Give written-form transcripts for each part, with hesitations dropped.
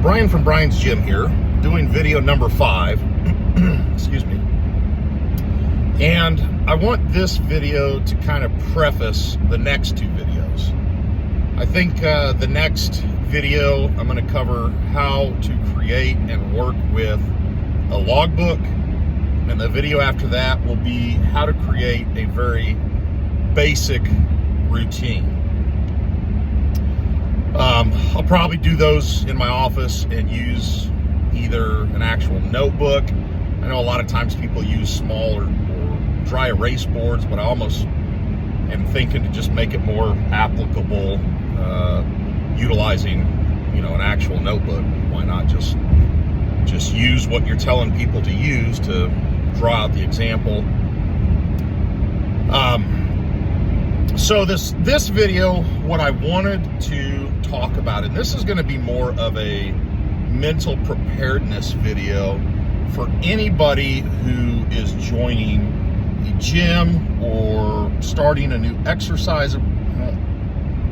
Brian from Brian's Gym here, doing video number 5. Excuse me. And I want this video to kind of preface the next 2 videos. I think the next video I'm going to cover how to create and work with a logbook, and the video after that will be how to create a very basic routine. I'll probably do those in my office and use either an actual notebook. I know a lot of times people use small or dry erase boards, but I almost am thinking to just make it more applicable, utilizing, an actual notebook. Why not just use what you're telling people to use to draw out the example. So this video, what I wanted to talk about, and this is going to be more of a mental preparedness video for anybody who is joining a gym or starting a new exercise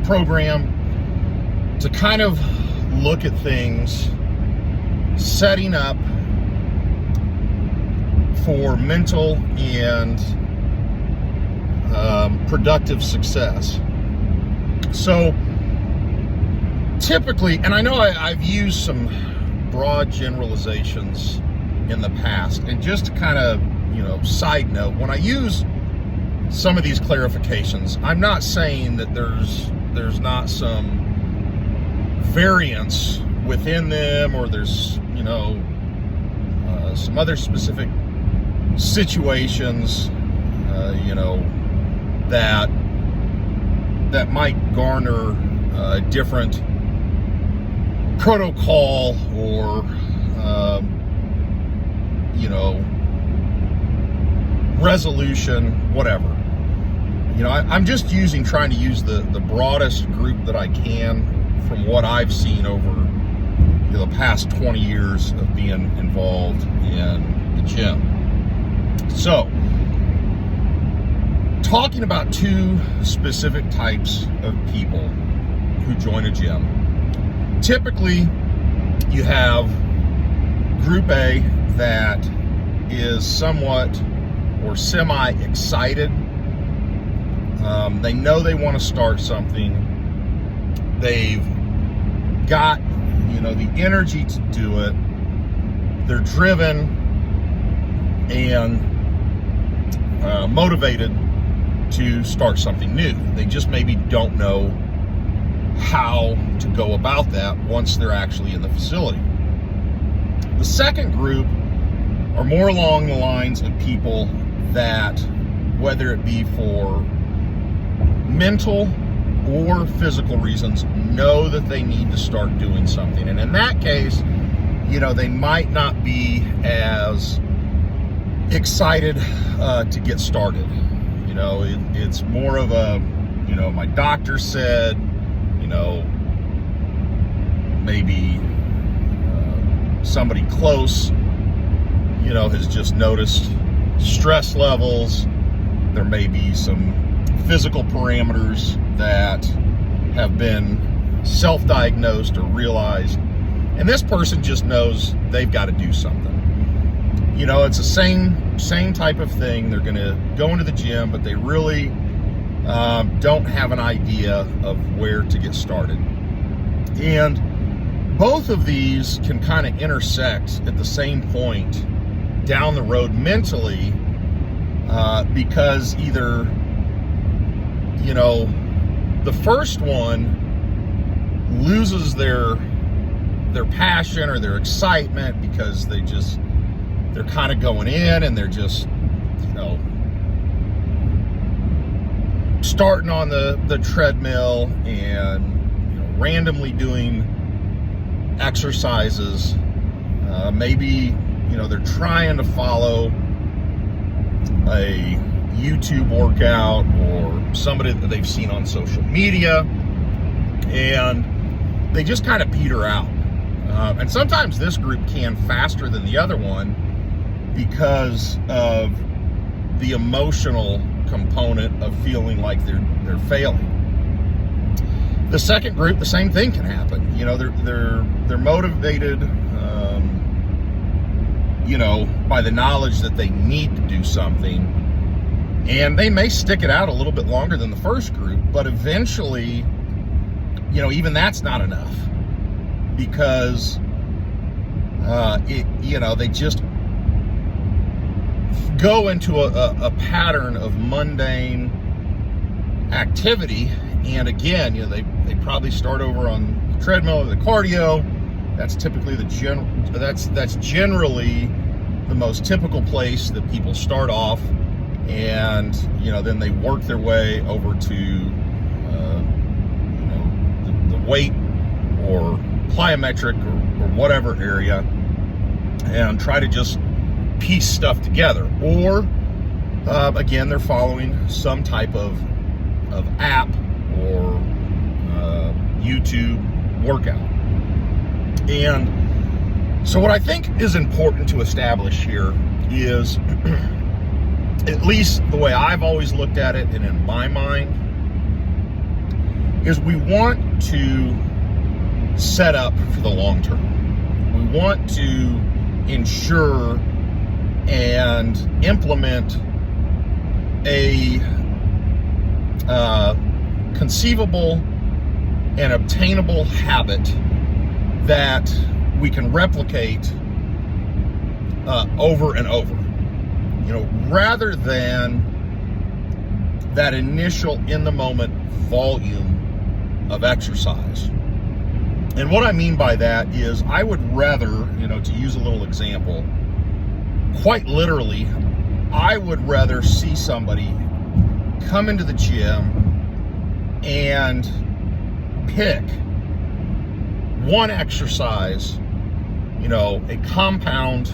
program, to kind of look at things, setting up for mental and productive success. So typically, and I know I've used some broad generalizations in the past, and just to kind of, side note, when I use some of these clarifications, I'm not saying that there's not some variance within them, or there's, some other specific situations, that might garner a different protocol or, resolution, whatever. I'm just trying to use the broadest group that I can from what I've seen over the past 20 years of being involved in the gym. So, talking about 2 specific types of people who join a gym. Typically, you have Group A that is somewhat or semi-excited. They know they want to start something. They've got, the energy to do it. They're driven and motivated to start something new. They just maybe don't know how to go about that once they're actually in the facility. The second group are more along the lines of people that, whether it be for mental or physical reasons, know that they need to start doing something. And in that case, they might not be as excited to get started. It's more of a, my doctor said, maybe somebody close, has just noticed stress levels. There may be some physical parameters that have been self-diagnosed or realized, and this person just knows they've got to do something. It's the same type of thing. They're going to go into the gym, but they really don't have an idea of where to get started. And both of these can kind of intersect at the same point down the road mentally, because either, the first one loses their passion or their excitement because they're kind of going in and they're just, starting on the treadmill and randomly doing exercises. Maybe, they're trying to follow a YouTube workout or somebody that they've seen on social media, and they just kind of peter out. And sometimes this group can faster than the other one because of the emotional component of feeling like they're failing. The second group, the same thing can happen. You know, they're motivated, you know, by the knowledge that they need to do something, and they may stick it out a little bit longer than the first group, but eventually, you know, even that's not enough, because you know, they just go into a pattern of mundane activity. And again, you know, they probably start over on the treadmill or the cardio. That's typically that's generally the most typical place that people start off, and you know, then they work their way over to you know, the weight or plyometric or whatever area, and try to just piece stuff together. Or again, they're following some type of app or YouTube workout. And so what I think is important to establish here is, at least the way I've always looked at it and in my mind, is we want to set up for the long term. We want to ensure and implement a conceivable and obtainable habit that we can replicate over and over, you know, rather than that initial in the moment volume of exercise. And what I mean by that is, I would rather, you know, to use a little example, quite literally, I would rather see somebody come into the gym and pick one exercise, you know, a compound,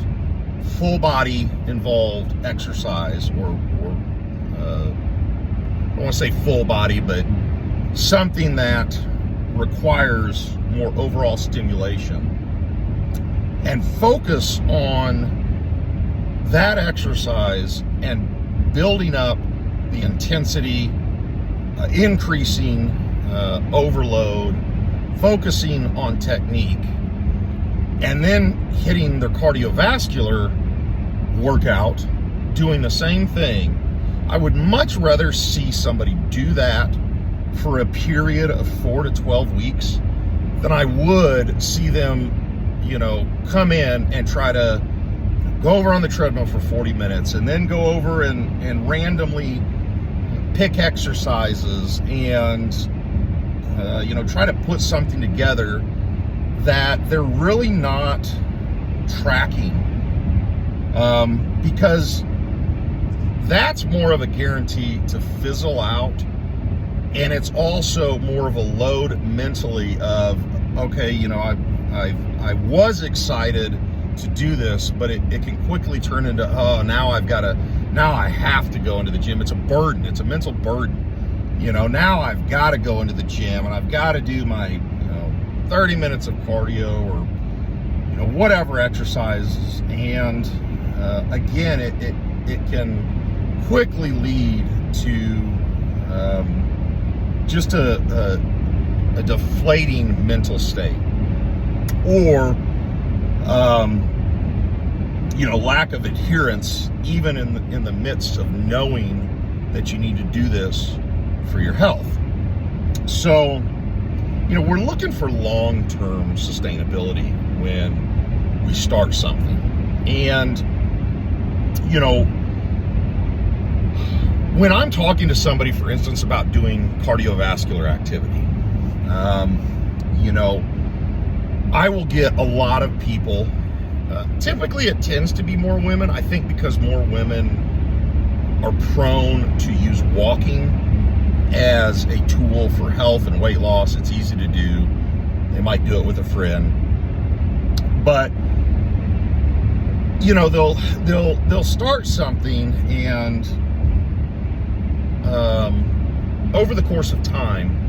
full body involved exercise, or I don't want to say full body, but something that requires more overall stimulation, and focus on that exercise and building up the intensity, increasing overload, focusing on technique, and then hitting their cardiovascular workout doing the same thing. I would much rather see somebody do that for a period of 4 to 12 weeks than I would see them, you know, come in and try to go over on the treadmill for 40 minutes and then go over and randomly pick exercises and you know, try to put something together that they're really not tracking, because that's more of a guarantee to fizzle out, and it's also more of a load mentally of, okay, you know, I was excited to do this, but it can quickly turn into, oh, now I have to go into the gym. It's a burden. It's a mental burden. You know, now I've got to go into the gym and I've got to do my, you know, 30 minutes of cardio or, you know, whatever exercises. And again, it can quickly lead to just a deflating mental state, or you know, lack of adherence, even in the midst of knowing that you need to do this for your health. So, you know, we're looking for long-term sustainability when we start something. And, you know, when I'm talking to somebody, for instance, about doing cardiovascular activity, you know, I will get a lot of people, typically it tends to be more women, I think, because more women are prone to use walking as a tool for health and weight loss. It's easy to do. They might do it with a friend, but you know, they'll start something, and over the course of time,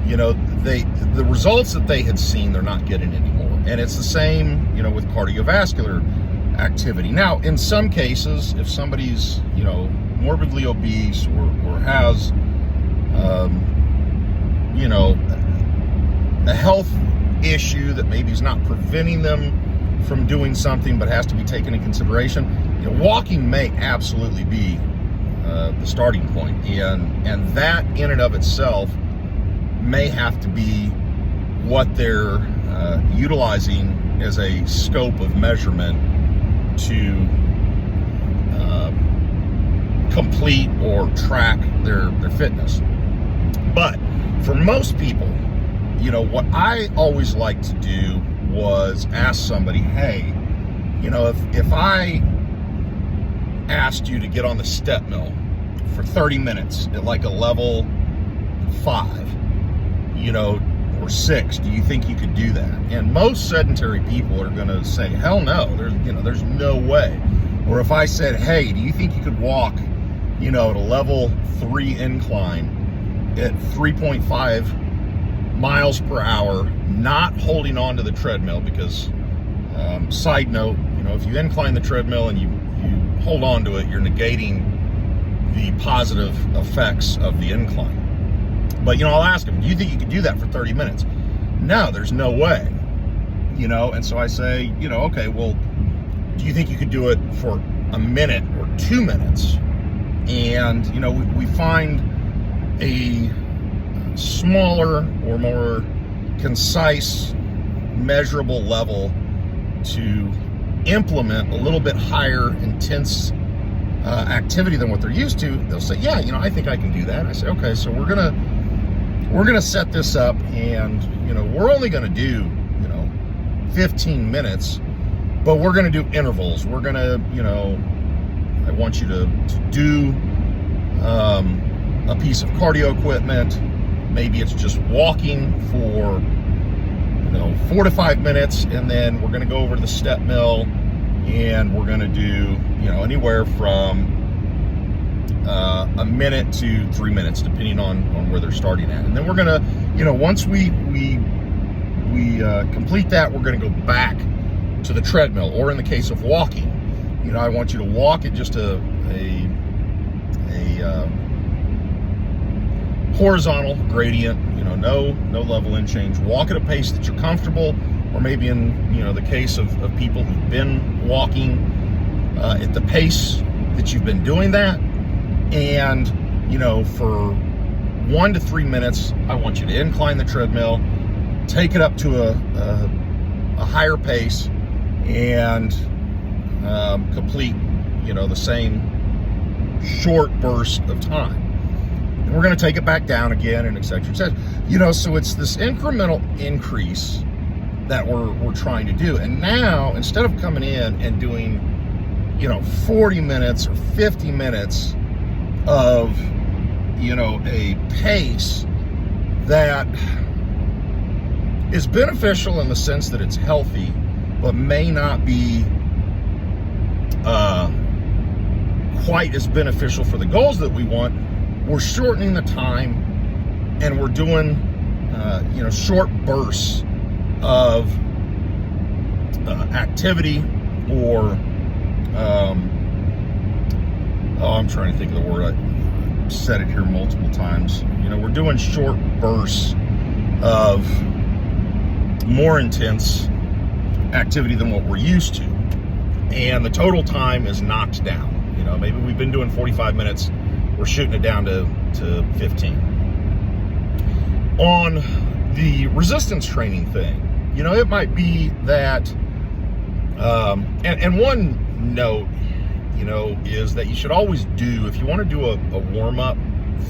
you know, the results that they had seen, they're not getting anymore. And it's the same, you know, with cardiovascular activity. Now, in some cases, if somebody's, you know, morbidly obese or has, a health issue that maybe is not preventing them from doing something, but has to be taken into consideration, walking may absolutely be the starting point, and that in and of itself may have to be what they're utilizing as a scope of measurement to complete or track their fitness. But for most people, what I always like to do was ask somebody, hey, if I asked you to get on the step mill for 30 minutes at like a level 5, or 6, do you think you could do that? And most sedentary people are going to say, hell no, there's no way. Or if I said, hey, do you think you could walk, at a level 3 incline at 3.5 miles per hour, not holding on to the treadmill, because side note, if you incline the treadmill and you hold on to it, you're negating the positive effects of the incline. But, I'll ask them, do you think you could do that for 30 minutes? No, there's no way. And so I say, okay, well, do you think you could do it for a minute or 2 minutes? And, we find a smaller or more concise, measurable level to implement a little bit higher intense activity than what they're used to. They'll say, yeah, I think I can do that. I say, okay, so we're gonna set this up, and we're only gonna do 15 minutes, but we're gonna do intervals. We're gonna I want you to do a piece of cardio equipment. Maybe it's just walking for 4 to 5 minutes, and then we're gonna go over to the step mill, and we're gonna do anywhere from a minute to 3 minutes, depending on where they're starting at. And then we're gonna, once we complete that, we're gonna go back to the treadmill. Or in the case of walking, I want you to walk at just a horizontal gradient, no level in change. Walk at a pace that you're comfortable, or maybe in the case of people who've been walking at the pace that you've been doing that. And for 1 to 3 minutes, I want you to incline the treadmill, take it up to a higher pace, and complete the same short burst of time. And we're going to take it back down again, and et cetera, et cetera. So it's this incremental increase that we're trying to do. And now, instead of coming in and doing 40 minutes or 50 minutes of a pace that is beneficial in the sense that it's healthy, but may not be quite as beneficial for the goals that we want, we're shortening the time, and we're doing short bursts of activity, or I'm trying to think of the word. I said it here multiple times. We're doing short bursts of more intense activity than what we're used to, and the total time is knocked down. Maybe we've been doing 45 minutes, we're shooting it down to 15. On the resistance training thing, it might be that, and one note, is that you should always do, if you want to do a warm-up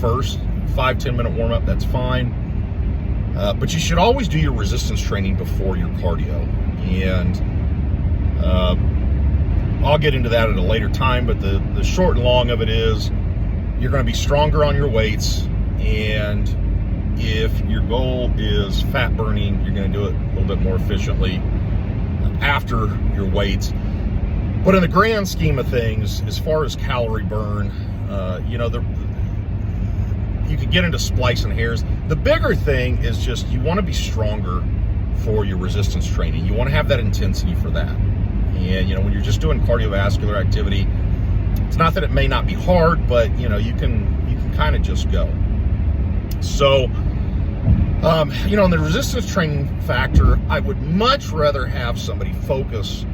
first, 5-10 minute warm-up, that's fine. But you should always do your resistance training before your cardio. And I'll get into that at a later time, but the short and long of it is, you're going to be stronger on your weights, and if your goal is fat burning, you're going to do it a little bit more efficiently after your weights. But in the grand scheme of things, as far as calorie burn, you could get into splicing hairs. The bigger thing is just, you want to be stronger for your resistance training. You want to have that intensity for that. And when you're just doing cardiovascular activity, it's not that it may not be hard, but you can kind of just go. So In the resistance training factor, I would much rather have somebody focus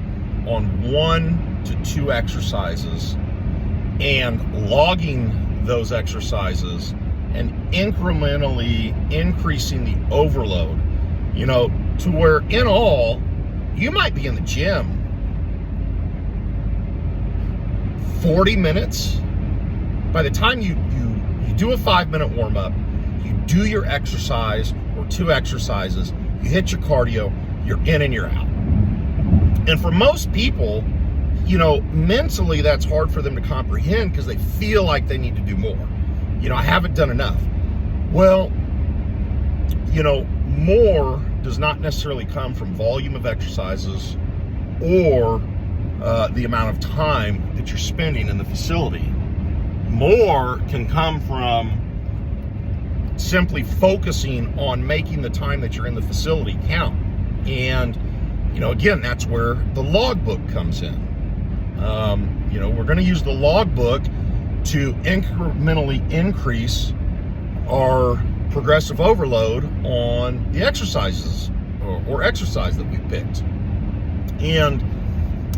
on 1 to 2 exercises and logging those exercises and incrementally increasing the overload, to where in all, you might be in the gym 40 minutes. By the time you do a 5-minute warm-up, you do your exercise or 2 exercises, you hit your cardio, you're in and you're out. And for most people, mentally that's hard for them to comprehend because they feel like they need to do more. I haven't done enough. Well, more does not necessarily come from volume of exercises or the amount of time that you're spending in the facility. More can come from simply focusing on making the time that you're in the facility count. And, again, that's where the logbook comes in. We're going to use the logbook to incrementally increase our progressive overload on the exercises or exercise that we've picked. And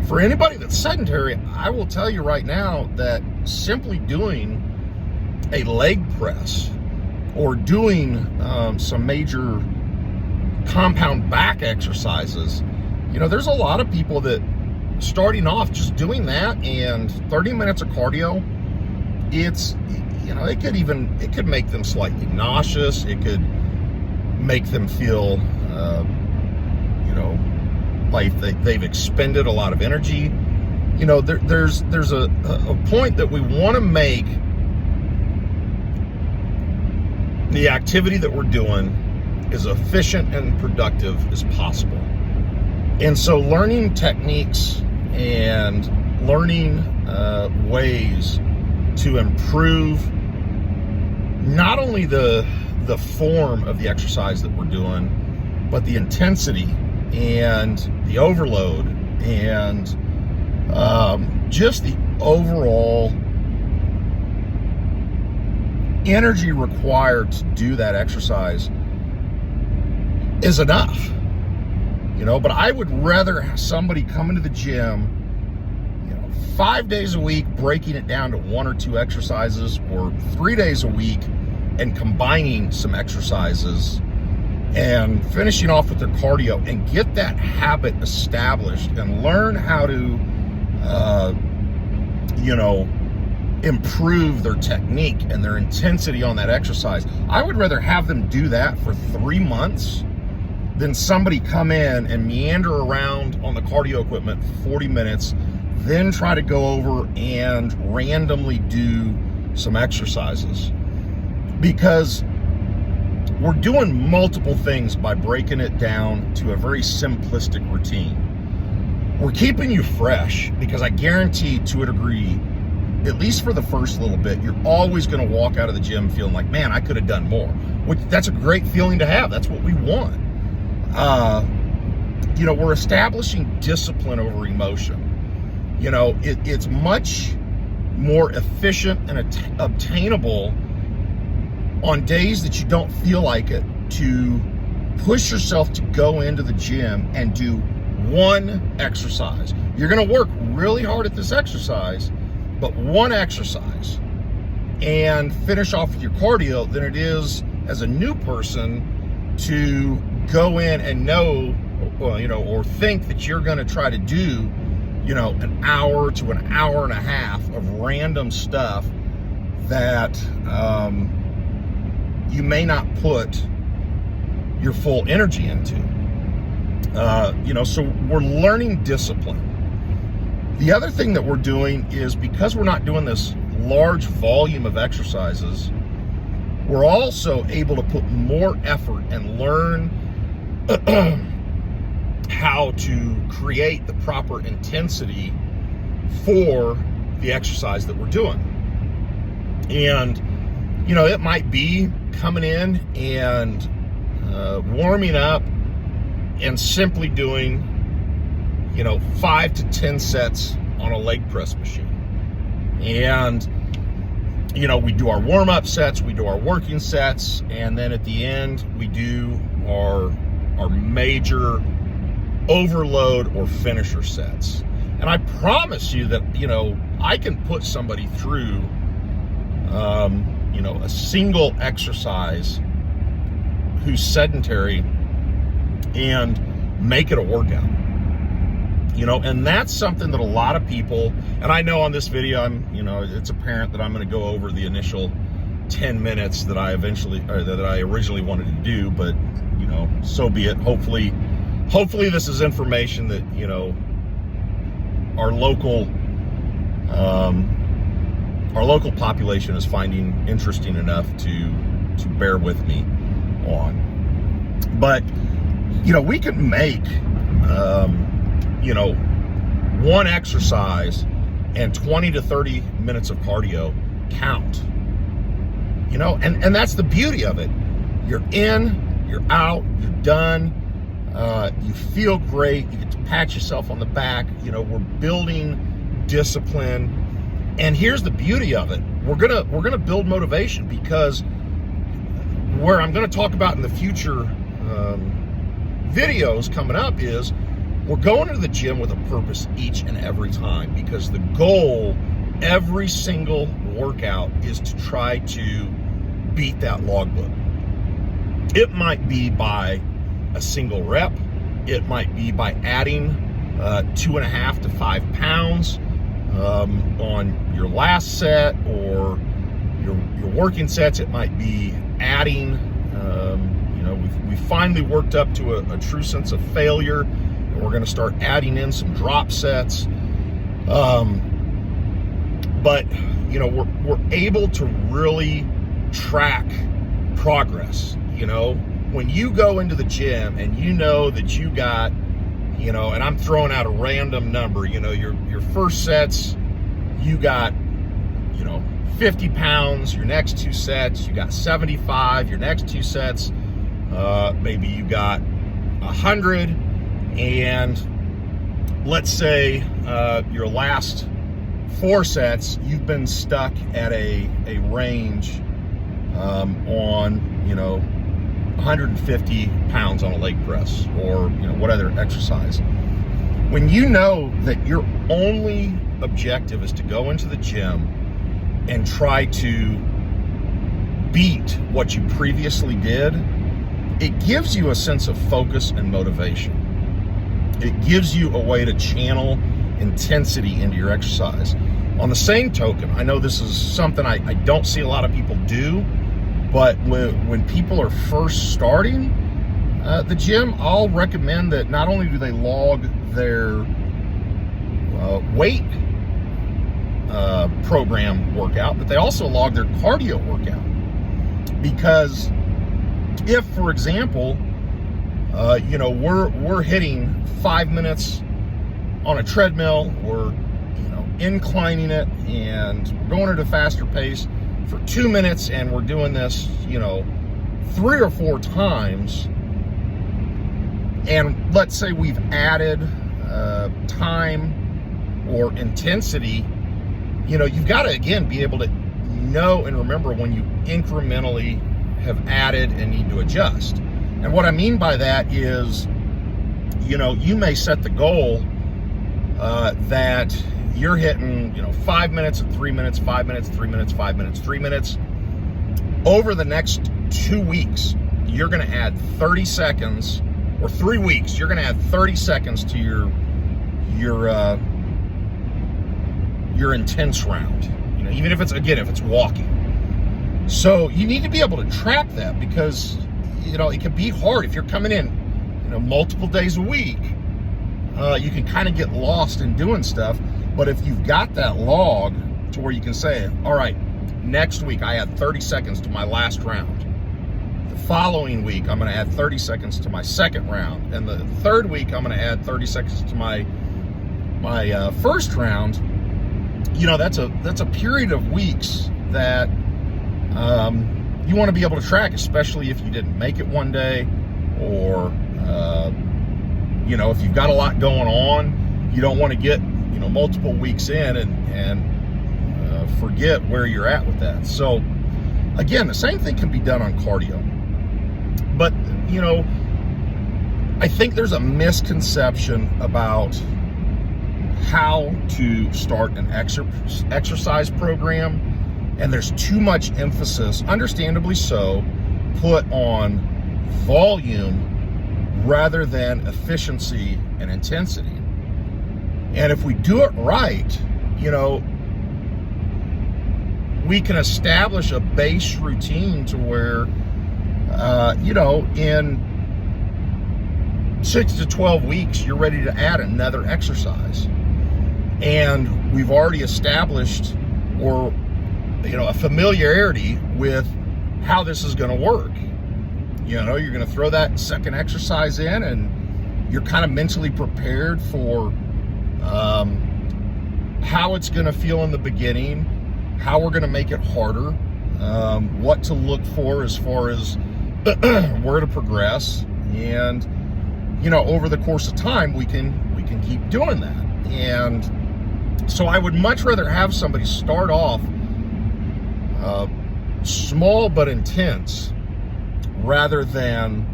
for anybody that's sedentary, I will tell you right now that simply doing a leg press or doing some major compound back exercises, there's a lot of people that starting off just doing that and 30 minutes of cardio, it could make them slightly nauseous. It could make them feel, like they've expended a lot of energy. There's a point that we want to make the activity that we're doing as efficient and productive as possible. And so learning techniques and learning ways to improve not only the form of the exercise that we're doing, but the intensity and the overload and just the overall energy required to do that exercise is enough. But I would rather have somebody come into the gym 5 days a week, breaking it down to 1 or 2 exercises, or 3 days a week and combining some exercises and finishing off with their cardio, and get that habit established and learn how to improve their technique and their intensity on that exercise. I would rather have them do that for 3 months than somebody come in and meander around on the cardio equipment for 40 minutes, then try to go over and randomly do some exercises. Because we're doing multiple things by breaking it down to a very simplistic routine. We're keeping you fresh because I guarantee to a degree, at least for the first little bit, you're always going to walk out of the gym feeling like, man, I could have done more. Which, that's a great feeling to have. That's what we want. We're establishing discipline over emotion. It's much more efficient and obtainable on days that you don't feel like it to push yourself to go into the gym and do 1 exercise. You're going to work really hard at this exercise, but 1 exercise, and finish off with your cardio than it is as a new person to go in and know, or think that you're going to try to do, an hour to an hour and a half of random stuff that you may not put your full energy into. So we're learning discipline. The other thing that we're doing is, because we're not doing this large volume of exercises, we're also able to put more effort and learn how to create the proper intensity for the exercise that we're doing. And, it might be coming in and warming up and simply doing, 5 to 10 sets on a leg press machine. And, we do our warm-up sets, we do our working sets, and then at the end, we do our major overload or finisher sets. And I promise you that, I can put somebody through, a single exercise who's sedentary and make it a workout. And that's something that a lot of people, and I know on this video, it's apparent that I'm going to go over the initial 10 minutes that I originally wanted to do, but, so be it. Hopefully this is information that, our local population is finding interesting enough to bear with me on. But, we can make, one exercise and 20 to 30 minutes of cardio count. And that's the beauty of it. You're in, you're out, you're done. You feel great. You get to pat yourself on the back. We're building discipline. And here's the beauty of it. We're gonna build motivation, because where I'm gonna talk about in the future videos coming up is we're going to the gym with a purpose each and every time, because the goal every single workout is to try to beat that logbook. It might be by a single rep. It might be by adding 2.5 to 5 pounds on your last set or your working sets. It might be adding, we finally worked up to a true sense of failure, and we're going to start adding in some drop sets. But we're able to really track progress. When you go into the gym and you know that you got, and I'm throwing out a random number, your first sets, you got, 50 pounds, your next 2 sets, you got 75, your next 2 sets, maybe you got 100, and let's say your last 4 sets, you've been stuck at a range on, 150 pounds on a leg press, or what other exercise. When you know that your only objective is to go into the gym and try to beat what you previously did, it gives you a sense of focus and motivation. It gives you a way to channel intensity into your exercise. On the same token, I know this is something I don't see a lot of people do, but when people are first starting the gym, I'll recommend that not only do they log their weight program workout, but they also log their cardio workout. Because if, for example, we're hitting 5 minutes on a treadmill, we're inclining it, and we're going at a faster pace for 2 minutes, and we're doing this 3 or 4 times, and let's say we've added time or intensity, you've got to again be able to know and remember when you incrementally have added and need to adjust. And what I mean by that is, you may set the goal that you're hitting, 5 minutes at 3 minutes, 5 minutes, 3 minutes, 5 minutes, 3 minutes. Over the next 2 weeks, you're going to add 30 seconds, or 3 weeks, you're going to add 30 seconds to your intense round. Even if it's walking. So you need to be able to track that, because it can be hard if you're coming in multiple days a week. You can kind of get lost in doing stuff. But if you've got that log to where you can say, all right, next week I add 30 seconds to my last round. The following week I'm going to add 30 seconds to my second round, and the third week I'm going to add 30 seconds to my first round. That's a period of weeks that you want to be able to track, especially if you didn't make it one day, or if you've got a lot going on. You don't want to get multiple weeks in and forget where you're at with that. So again, the same thing can be done on cardio. But, you know, I think there's a misconception about how to start an exercise program, and there's too much emphasis, understandably so, put on volume rather than efficiency and intensity. And if we do it right, you know, we can establish a base routine to where, you know, in 6 to 12 weeks, you're ready to add another exercise. And we've already established, or, you know, a familiarity with how this is going to work. You know, you're going to throw that second exercise in, and you're kind of mentally prepared for how it's going to feel in the beginning, how we're going to make it harder, what to look for as far as where to progress. And, you know, over the course of time, we can keep doing that. And so I would much rather have somebody start off small but intense, rather than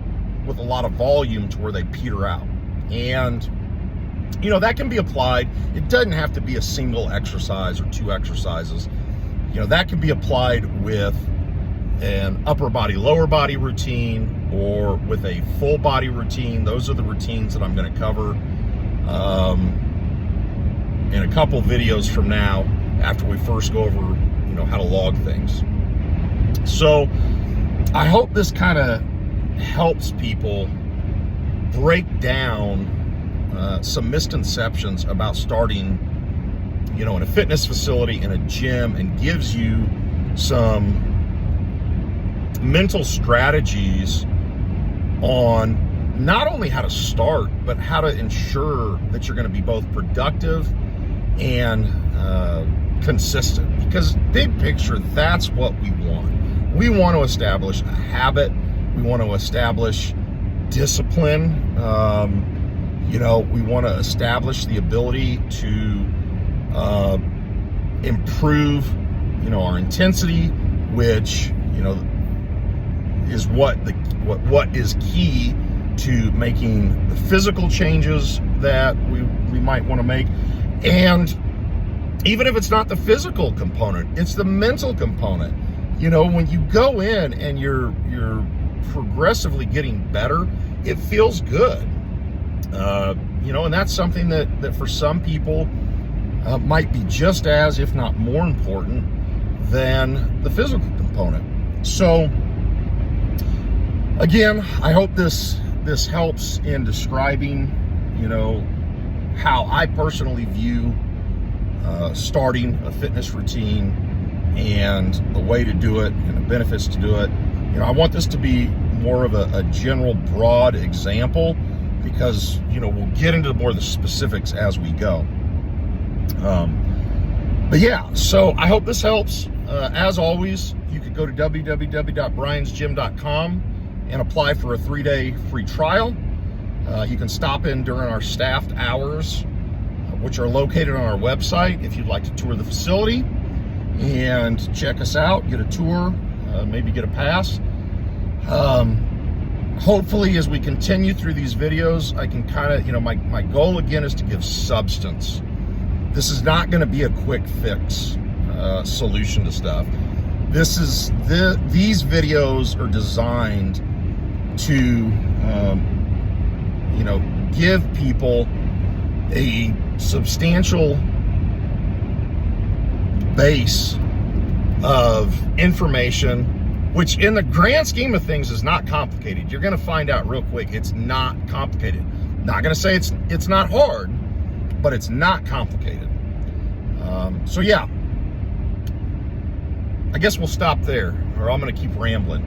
with a lot of volume to where they peter out. And, you know, that can be applied. It doesn't have to be a single exercise or 2 exercises. You know, that can be applied with an upper body, lower body routine, or with a full body routine. Those are the routines that I'm going to cover in a couple videos from now, after we first go over, you know, how to log things. So I hope this kind of helps people break down some misconceptions about starting, you know, in a fitness facility, in a gym, and gives you some mental strategies on not only how to start, but how to ensure that you're going to be both productive and consistent. Because big picture, that's what we want. We want to establish a habit. We want to establish discipline. You know, we want to establish the ability to improve, you know, our intensity, which, you know, is what is key to making the physical changes that we might want to make. And even if it's not the physical component, it's the mental component. You know, when you go in and you're progressively getting better, it feels good. You know, and that's something that for some people might be just as, if not more important than the physical component. So again, I hope this helps in describing, you know, how I personally view starting a fitness routine and the way to do it and the benefits to do it. You know, I want this to be more of a general, broad example, because, you know, we'll get into more of the specifics as we go. But yeah, so I hope this helps. As always, you could go to www.briansgym.com and apply for a 3-day free trial. You can stop in during our staffed hours, which are located on our website, if you'd like to tour the facility and check us out, get a tour, maybe get a pass. Hopefully, as we continue through these videos, I can kind of, you know, my goal again is to give substance. This is not going to be a quick fix solution to stuff. These videos are designed to, you know, give people a substantial base of information, which in the grand scheme of things is not complicated. You're going to find out real quick it's not complicated. Not going to say it's not hard, but it's not complicated. So yeah, I guess we'll stop there, or I'm going to keep rambling.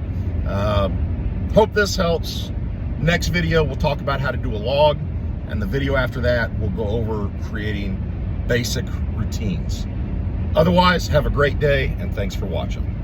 Hope this helps. Next video, we'll talk about how to do a log, and the video after that, we'll go over creating basic routines. Otherwise, have a great day, and thanks for watching.